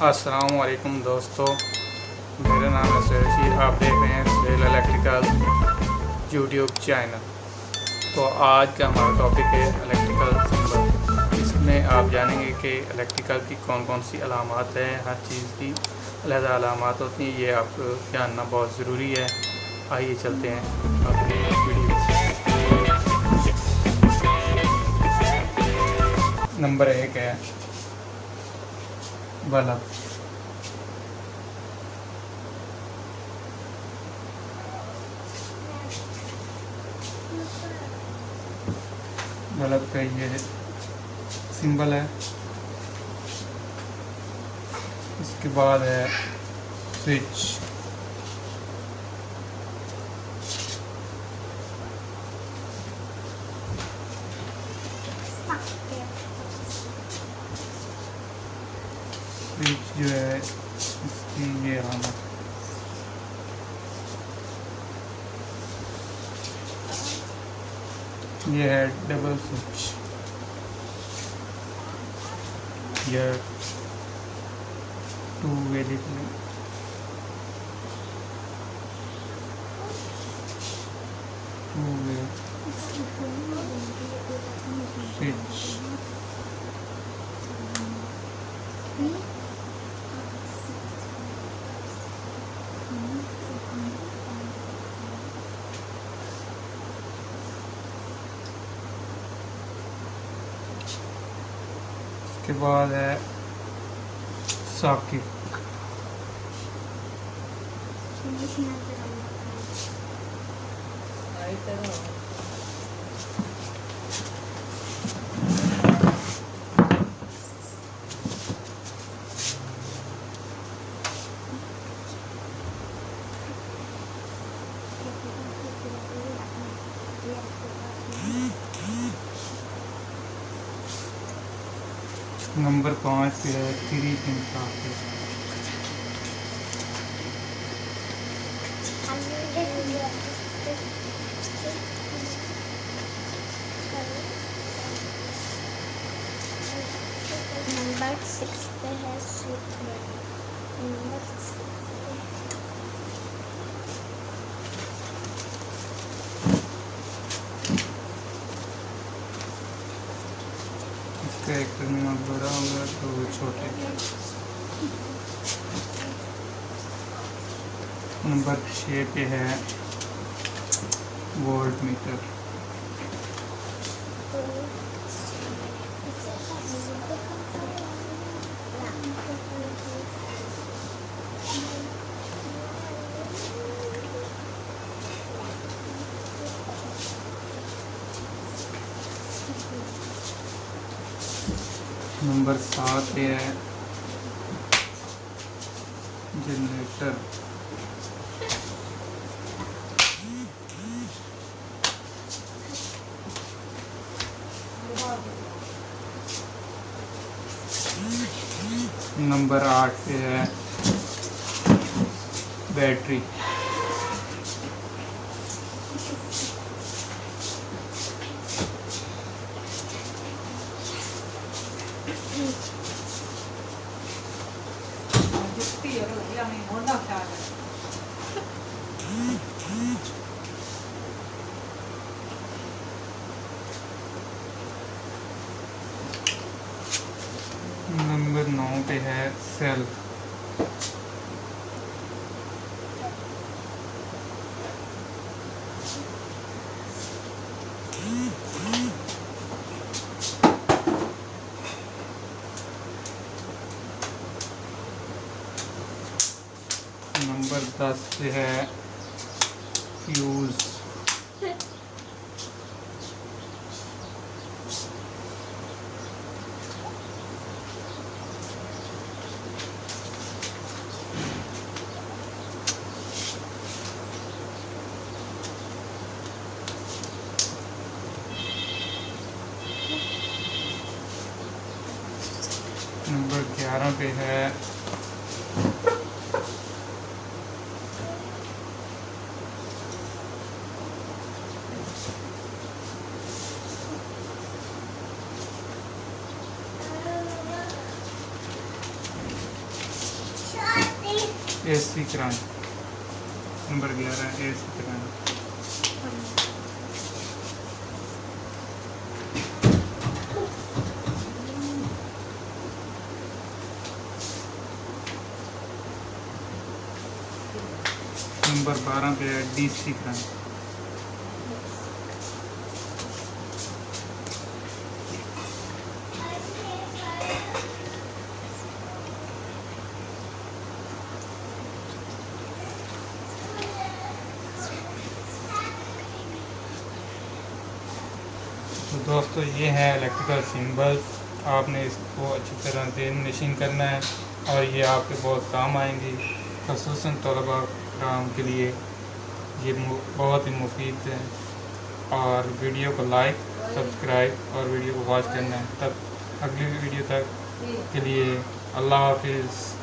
अस्सलाम वालेकुम दोस्तों, मेरा नाम है सुहेल। आप देख रहे हैं सुहेल इलेक्ट्रिकल यूट्यूब चैनल। तो आज का हमारा टॉपिक है इलेक्ट्रिकल सिंबल। इसमें आप जानेंगे कि इलेक्ट्रिकल की कौन कौन सी अलामात हैं। हर चीज़ की अलग अलामात होती हैं, ये आपको जानना बहुत ज़रूरी है। आइए चलते हैं अपनी वीडियो। नंबर 1 है बल्ब। बल्ब का ये सिंबल है। इसके बाद है स्विच। स्विच जो है इसकी ये अलामत। ये है डबल स्विच। ये 2 वे लिख लें। स्विच के बाद है सॉकेट। नंबर 5 पे है 3 पिन सॉकेट। नंबर 6 पे है स्विच। नंबर 6 पे इसका एक टर्मिनल बड़ा होगा तो वो छोटे। नंबर 6 पे है वोल्ट मीटर। नंबर 7 पे है जनरेटर। नंबर 8 पे है बैटरी। नंबर 9 पे है सेल। नंबर 10 पे है फ्यूज। नंबर 11 पे है AC current. Number 11 AC current. Number 12 पे है DC करंट। तो दोस्तों ये है इलेक्ट्रिकल सिंबल्स। आपने इसको अच्छी तरह से निशिन करना है और ये आपके बहुत काम आएंगी, ख़ुसूसन तलबा कराम के लिए ये बहुत ही मुफीद है। और वीडियो को लाइक, सब्सक्राइब और वीडियो को वॉच करना है। तब अगली वीडियो तक के लिए अल्लाह हाफिज़।